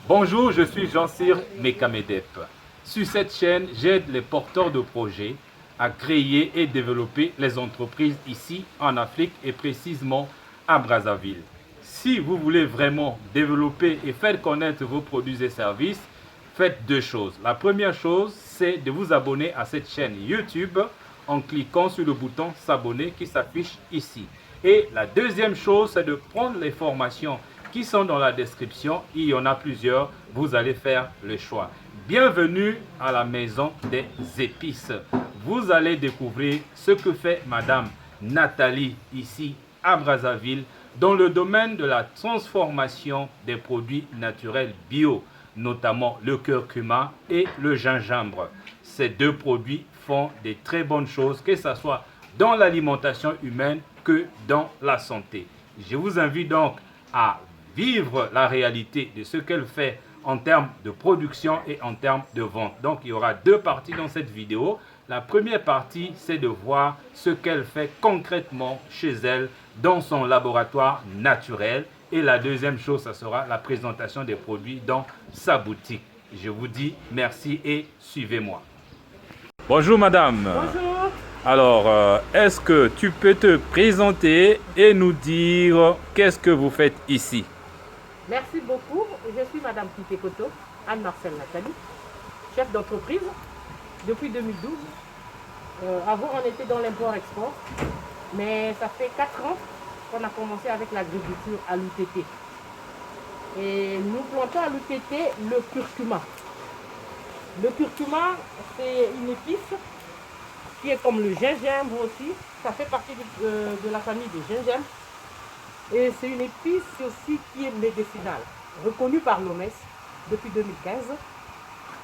Bonjour, je suis Jean-Cyr Mekamedep. Sur cette chaîne, j'aide les porteurs de projets à créer et développer les entreprises ici en Afrique et précisément à Brazzaville. Si vous voulez vraiment développer et faire connaître vos produits et services, faites deux choses. La première chose, c'est de vous abonner à cette chaîne YouTube en cliquant sur le bouton s'abonner qui s'affiche ici. Et la deuxième chose, c'est de prendre les formations qui sont dans la description. Il y en a plusieurs, vous allez faire le choix. Bienvenue à la maison des épices. Vous allez découvrir ce que fait Madame Nathalie ici à Brazzaville dans le domaine de la transformation des produits naturels bio, notamment le curcuma et le gingembre. Ces deux produits font des très bonnes choses, que ce soit dans l'alimentation humaine que dans la santé. Je vous invite donc à vivre la réalité de ce qu'elle fait en termes de production et en termes de vente. Donc il y aura deux parties dans cette vidéo. La première partie, c'est de voir ce qu'elle fait concrètement chez elle dans son laboratoire naturel. Et la deuxième chose, ça sera la présentation des produits dans sa boutique. Je vous dis merci et suivez-moi. Bonjour madame. Bonjour. Alors, est-ce que tu peux te présenter et nous dire qu'est-ce que vous faites ici? Merci beaucoup. Je suis Madame Kitekoto, Anne-Marcel Nathalie, chef d'entreprise depuis 2012. Avant, on était dans l'import-export, mais ça fait 4 ans qu'on a commencé avec l'agriculture à l'UTT. Et nous plantons à l'UTT le curcuma. Le curcuma, c'est une épice qui est comme le gingembre aussi. Ça fait partie de la famille des gingembre. Et c'est une épice aussi qui est médicinale, reconnue par l'OMS depuis 2015.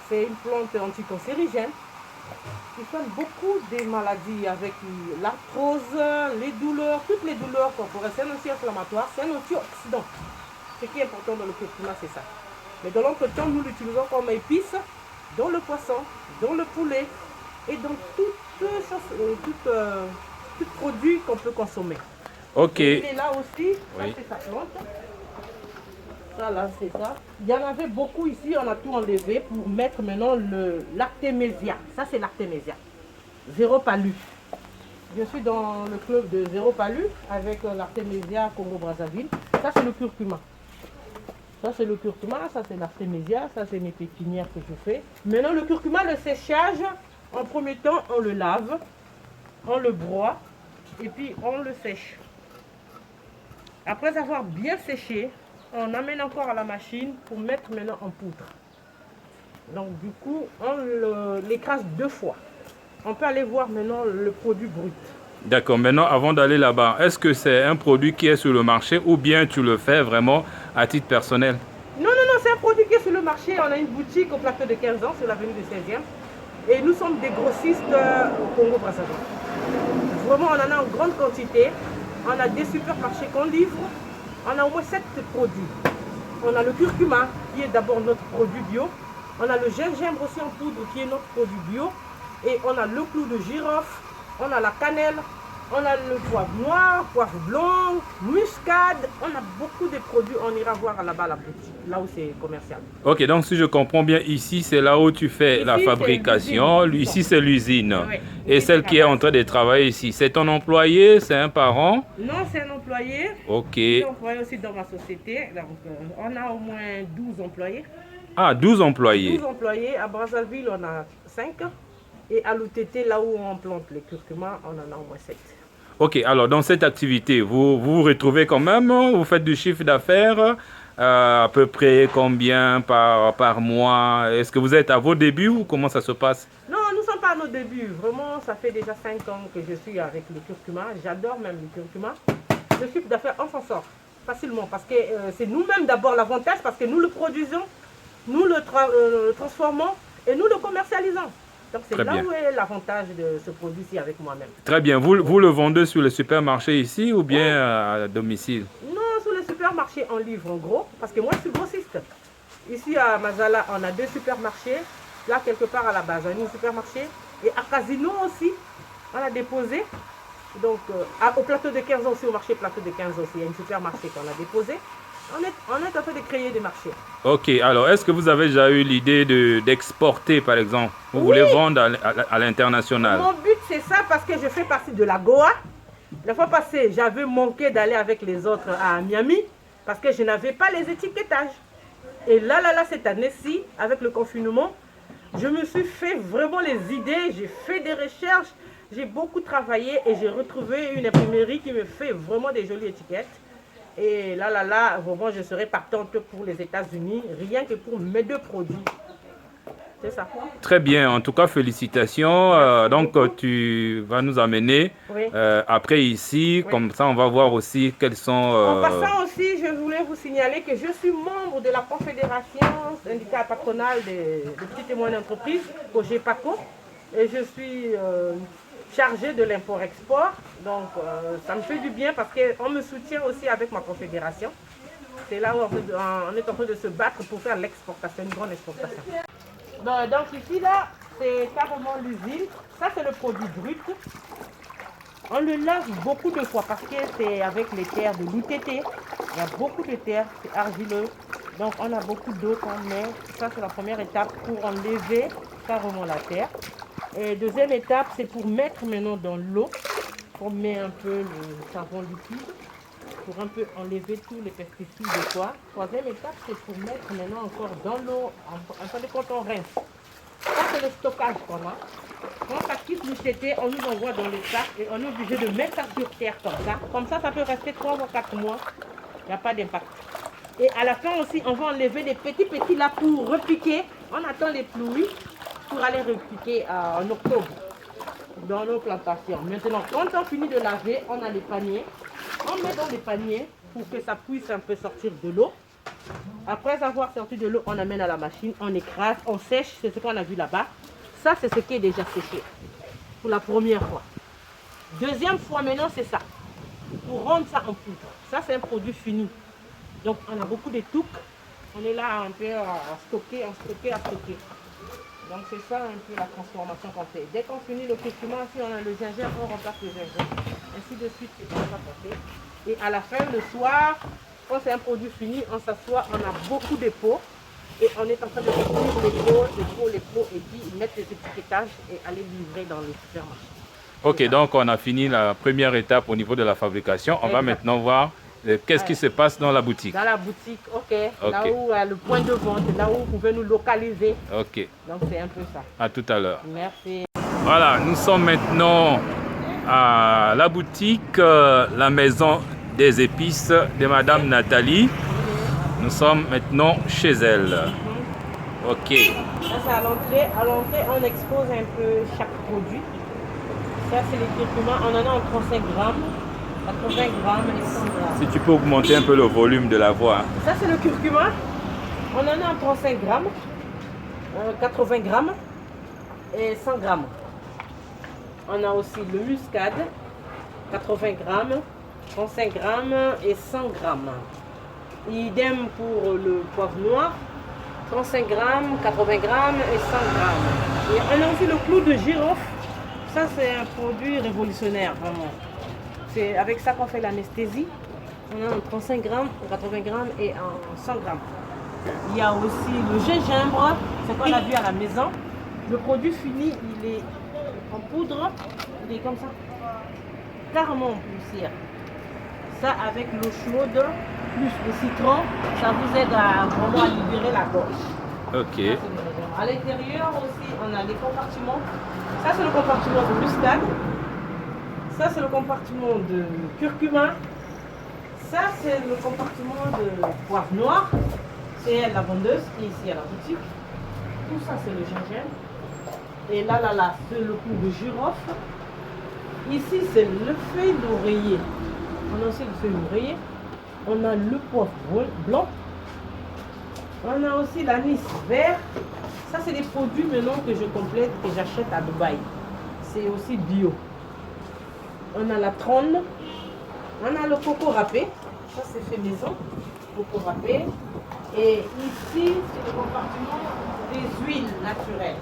C'est une plante anticancérigène qui soigne beaucoup des maladies avec l'arthrose, les douleurs, toutes les douleurs corporelles. C'est un anti-inflammatoire, c'est un antioxydant. Ce qui est important dans le curcuma, c'est ça. Mais dans l'entretien, nous l'utilisons comme épice dans le poisson, dans le poulet et dans tout produit qu'on peut consommer. Ok. Et il est là aussi, ça Oui. c'est sa plante. Ça là, c'est ça. Il y en avait beaucoup ici, on a tout enlevé pour mettre maintenant le l'artémésia. Ça c'est l'artémésia. Zéro palu. Je suis dans le club de Zéro palu avec l'artémésia Congo-Brazzaville. Ça c'est le curcuma. Ça c'est le curcuma, ça c'est l'artémésia, ça c'est mes pépinières que je fais. Maintenant le curcuma, le séchage, en premier temps on le lave, on le broie et puis on le sèche. Après avoir bien séché, on amène encore à la machine pour mettre maintenant en poudre. Donc du coup, on l'écrase 2 fois. On peut aller voir maintenant le produit brut. D'accord, maintenant avant d'aller là-bas, est-ce que c'est un produit qui est sur le marché ou bien tu le fais vraiment à titre personnel? Non, c'est un produit qui est sur le marché. On a une boutique au plateau de 15 ans sur l'avenue du 16e. Et nous sommes des grossistes au Congo-Brazzaville. Vraiment, on en a en grande quantité. On a des supermarchés qu'on livre. On a au moins 7 produits. On a le curcuma, qui est d'abord notre produit bio. On a le gingembre aussi en poudre, qui est notre produit bio. Et on a le clou de girofle. On a la cannelle. On a le poivre noir, poivre blanc, muscade. On a beaucoup de produits. On ira voir là-bas la boutique, là où c'est commercial. Ok, donc si je comprends bien, ici c'est là où tu fais Ici, la c'est fabrication. l'usine. Ici c'est l'usine. Oui. Et Ici, celle c'est qui la est en base. train de travailler ici, c'est ton employé, c'est un parent? Non, c'est un employé. Ok. Je suis employé aussi dans ma société. Donc, on a au moins 12 employés. Ah, 12 employés. 12 employés. À Brazzaville, on a 5. Et à l'UTT, là où on plante les curcuma, on en a au moins 7. Ok, alors dans cette activité, vous retrouvez quand même, vous faites du chiffre d'affaires, à peu près combien par mois? Est-ce que vous êtes à vos débuts ou comment ça se passe? Non, nous ne sommes pas à nos débuts. Vraiment, ça fait déjà 5 ans que je suis avec le curcuma. J'adore même le curcuma. Le chiffre d'affaires, on s'en sort facilement parce que c'est nous-mêmes d'abord l'avantage parce que nous le produisons, nous le transformons et nous le commercialisons. Donc c'est Très là bien. où est l'avantage de ce produit-ci avec moi-même. Très bien, vous le vendez sur le supermarché ici ou bien à domicile? Non, sur le supermarché, on livre en gros parce que moi je suis grossiste. Ici à Mazala, on a 2 supermarchés. Là, quelque part à la base, on a un supermarché. Et à Casino aussi, on a déposé. Donc, au plateau de 15 ans aussi, au marché plateau de 15 ans aussi, il y a un supermarché qu'on a déposé. On est en train de créer des marchés. Ok, alors est-ce que vous avez déjà eu l'idée d'exporter par exemple? Vous Oui. voulez vendre à l'international? Mon but c'est ça parce que je fais partie de la Goa. La fois passée, j'avais manqué d'aller avec les autres à Miami parce que je n'avais pas les étiquetages. Et là, cette année-ci, avec le confinement, je me suis fait vraiment les idées, j'ai fait des recherches, j'ai beaucoup travaillé et j'ai retrouvé une imprimerie qui me fait vraiment des jolies étiquettes. Et là, vraiment, je serai partante pour les États-Unis, rien que pour mes 2 produits. C'est ça. Très bien, en tout cas, félicitations. Donc, tu vas nous amener Oui. après ici, Oui. comme ça, on va voir aussi quels sont... En passant aussi, je voulais vous signaler que je suis membre de la Confédération syndicale patronale des petites et moyennes entreprises, au GEPACO, et je suis chargée de l'import-export. Donc, ça me fait du bien parce qu'on me soutient aussi avec ma confédération. C'est là où on est en train de se battre pour faire l'exportation, une grande exportation. Donc ici, là, c'est carrément l'usine. Ça, c'est le produit brut. On le lave beaucoup de fois parce que c'est avec les terres de l'UTT. Il y a beaucoup de terres, c'est argileux. Donc on a beaucoup d'eau qu'on met. Ça, c'est la première étape pour enlever carrément la terre. Et deuxième étape, c'est pour mettre maintenant dans l'eau. On met un peu le savon liquide pour un peu enlever tous les pesticides et quoi. Troisième étape, c'est pour mettre maintenant encore dans l'eau, un peu de quand on rince. Ça, c'est le stockage qu'on a. Quand ça quitte l'UTT, on nous envoie dans les sacs et on est obligé de mettre ça sur terre comme ça. Comme ça peut rester 3 ou 4 mois. Il n'y a pas d'impact. Et à la fin aussi, on va enlever les petits là pour repiquer. On attend les pluies pour aller repiquer en octobre dans nos plantations. Maintenant, quand on finit de laver, on a les paniers. On met dans les paniers pour que ça puisse un peu sortir de l'eau. Après avoir sorti de l'eau, on amène à la machine, on écrase, on sèche, c'est ce qu'on a vu là-bas. Ça, c'est ce qui est déjà séché pour la première fois. Deuxième fois maintenant, c'est ça. Pour rendre ça en poudre. Ça, c'est un produit fini. Donc, on a beaucoup de touques. On est là un peu à stocker. Donc, c'est ça un peu la transformation qu'on fait. Dès qu'on finit le curcuma, si on a le gingembre, on remplace le gingembre. Ainsi de suite, c'est comme ça qu'on fait. Et à la fin, le soir, quand c'est un produit fini, on s'assoit, on a beaucoup de pots. Et on est en train de remplir les pots, et puis mettre les étiquetages et aller livrer dans les supermarchés. Ok, donc on a fini la première étape au niveau de la fabrication. On va maintenant voir qu'est-ce qui se passe dans la boutique. Dans la boutique, ok. Là où le point de vente, là où vous pouvez nous localiser. Ok. Donc c'est un peu ça. À tout à l'heure. Merci. Voilà, nous sommes maintenant à la boutique, la maison des épices de Madame Nathalie. Nous sommes maintenant chez elle. Ok. Ça c'est à l'entrée. À l'entrée, on expose un peu chaque produit. Ça c'est les curcuma. On en a en 35 grammes, 80 grammes et 100 grammes. Si tu peux augmenter un peu le volume de la voix. Ça c'est le curcuma. On en a en 35 grammes, 80 grammes et 100 grammes. On a aussi le muscade, 80 grammes, 35 grammes et 100 grammes. Idem pour le poivre noir, 35 grammes, 80 grammes et 100 grammes. Et on a aussi le clou de girofle. Ça, c'est un produit révolutionnaire, vraiment. C'est avec ça qu'on fait l'anesthésie. On a en 35 grammes, 80 grammes et en 100 grammes. Il y a aussi le gingembre, c'est qu'on a vu à la maison. Le produit fini, il est en poudre, il est comme ça, carrément en poussière. Ça, avec l'eau chaude, plus le citron, ça vous aide à vraiment libérer la gorge. Ok. À l'intérieur aussi, on a les compartiments. Ça, c'est le compartiment de muscade. Ça, c'est le compartiment de curcuma. Ça, c'est le compartiment de poivre noir. C'est elle, la vendeuse, qui est ici à la boutique. Tout ça, c'est le gingembre. Et là, c'est le clou de girofle. Ici, c'est le feuille d'oreiller. On a aussi le feuille d'oreiller. On a le poivre blanc. On a aussi l'anis vert. Ça, c'est des produits maintenant que je complète, que j'achète à Dubaï. C'est aussi bio. On a la trône. On a le coco râpé. Ça, c'est fait maison. Coco râpé. Et ici, c'est le compartiment des huiles naturelles.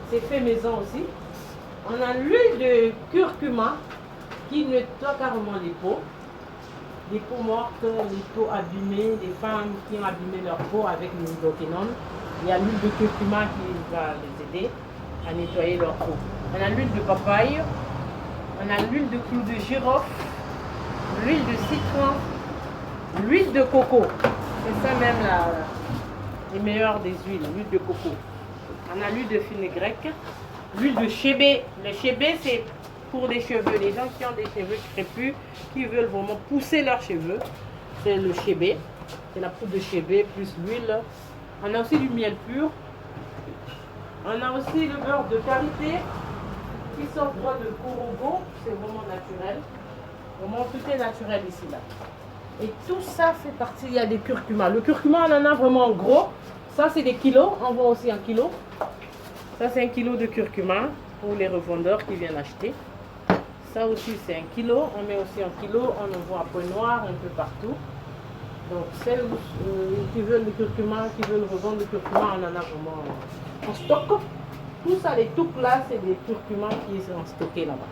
C'est fait maison aussi. On a l'huile de curcuma qui nettoie carrément les peaux. des peaux mortes, les peaux abîmées, des femmes qui ont abîmé leur peau avec l'hydroquinone. Il y a l'huile de curcuma qui va les aider à nettoyer leur peau. On a l'huile de papaye, on a l'huile de clou de girofle, l'huile de citron, l'huile de coco. C'est ça même les meilleures des huiles, l'huile de coco. On a l'huile de fenugrec, l'huile de chébé. Le chébé, c'est pour les cheveux, les gens qui ont des cheveux crépus, qui veulent vraiment pousser leurs cheveux. C'est le chébé, c'est la poudre de chébé plus l'huile. On a aussi du miel pur. On a aussi le beurre de karité qui sort droit de Korogo, c'est vraiment naturel. Vraiment tout est naturel ici là. Et tout ça fait partie, il y a des curcuma. Le curcuma on en a vraiment en gros. Ça c'est des kilos, on voit aussi un kilo. Ça c'est 1 kilo de curcuma pour les revendeurs qui viennent acheter. Ça aussi c'est 1 kilo, on met aussi 1 kilo, on en voit un peu noir un peu partout. Donc celles qui veulent le curcuma, qui veulent revendre le curcuma, on en a vraiment en stock. Tout ça, les touques là, c'est des curcuma qui sont stockés là-bas.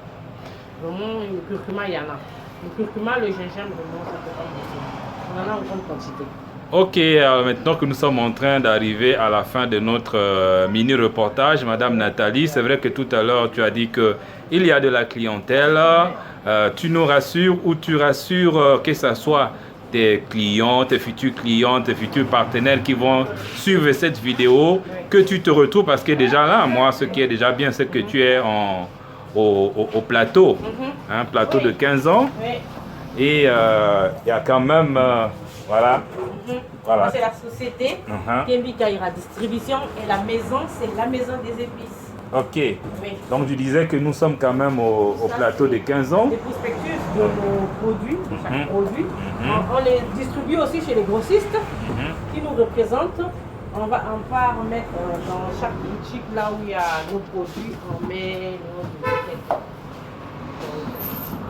Vraiment, le curcuma, il y en a. Le curcuma, le gingembre, vraiment, ça peut pas marcher. On en a en grande quantité. Ok, maintenant que nous sommes en train d'arriver à la fin de notre mini-reportage, Madame Nathalie, c'est vrai que tout à l'heure, tu as dit qu'il y a de la clientèle. Tu nous rassures ou tu rassures que ce soit tes clients, tes futurs clients, tes futurs partenaires qui vont suivre cette vidéo, que tu te retrouves parce que déjà là, moi, ce qui est déjà bien, c'est que tu es au plateau, un plateau de 15 ans. Et il y a quand même, voilà. Voilà. C'est la société Kembi Kaira Distribution et la maison, c'est la maison des épices. Ok. Oui. Donc je disais que nous sommes quand même au plateau de 15 ans. Des prospectus de nos produits, de chaque produit. On les distribue aussi chez les grossistes qui nous représentent. On va remettre dans chaque boutique là où il y a nos produits, on met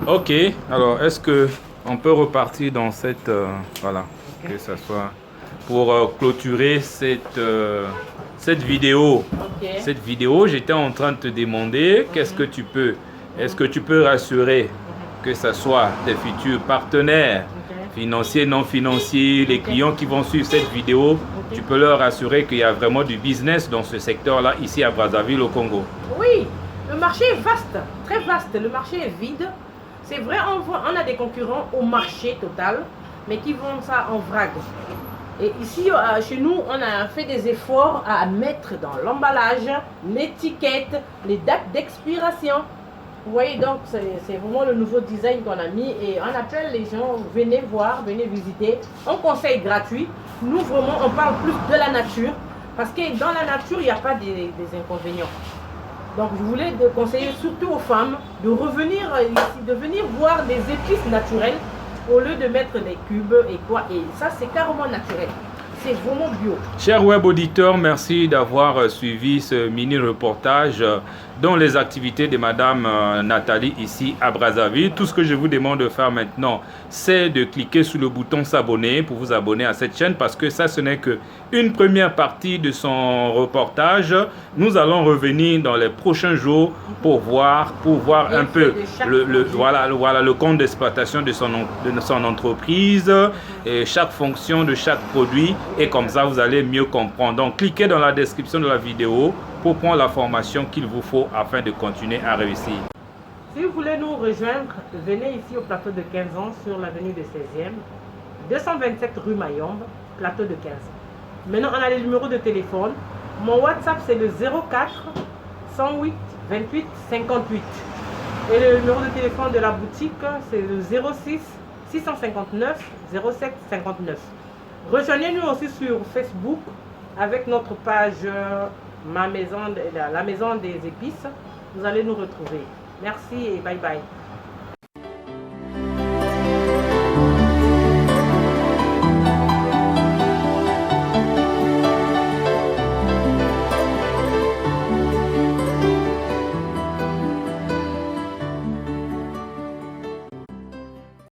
nos Ok. Alors est-ce que on peut repartir dans cette voilà, que ça soit pour clôturer cette vidéo. Cette vidéo, j'étais en train de te demander qu'est-ce que tu peux, est-ce que tu peux rassurer que ce soit des futurs partenaires financiers, non financiers, les clients qui vont suivre cette vidéo, tu peux leur assurer qu'il y a vraiment du business dans ce secteur-là, ici à Brazzaville, au Congo. Oui, le marché est vaste, très vaste, le marché est vide. C'est vrai, on a des concurrents au marché total, mais qui vendent ça en vrac. Et ici, chez nous, on a fait des efforts à mettre dans l'emballage, l'étiquette, les dates d'expiration. Vous voyez, donc, c'est vraiment le nouveau design qu'on a mis et on appelle les gens, venez voir, venez visiter. On conseille gratuit. Nous, vraiment, on parle plus de la nature parce que dans la nature, il n'y a pas des inconvénients. Donc, je voulais conseiller surtout aux femmes de revenir ici, de venir voir des épices naturelles au lieu de mettre des cubes et quoi. Et ça, c'est carrément naturel. C'est vraiment bio. Chers web auditeurs, merci d'avoir suivi ce mini-reportage dans les activités de Madame Nathalie ici à Brazzaville. Tout ce que je vous demande de faire maintenant, c'est de cliquer sur le bouton s'abonner pour vous abonner à cette chaîne parce que ça, ce n'est qu'une première partie de son reportage. Nous allons revenir dans les prochains jours pour voir un peu le compte d'exploitation de son entreprise et chaque fonction de chaque produit. Et comme ça, vous allez mieux comprendre. Donc, cliquez dans la description de la vidéo pour prendre la formation qu'il vous faut afin de continuer à réussir. Si vous voulez nous rejoindre, venez ici au plateau de 15 ans sur l'avenue de 16e, 227 rue Mayombe, plateau de 15 ans. Maintenant, on a les numéros de téléphone. Mon WhatsApp, c'est le 04 108 28 58. Et le numéro de téléphone de la boutique, c'est le 06 659 07 59. Rejoignez-nous aussi sur Facebook avec notre page la maison des épices. Vous allez nous retrouver. Merci et bye bye.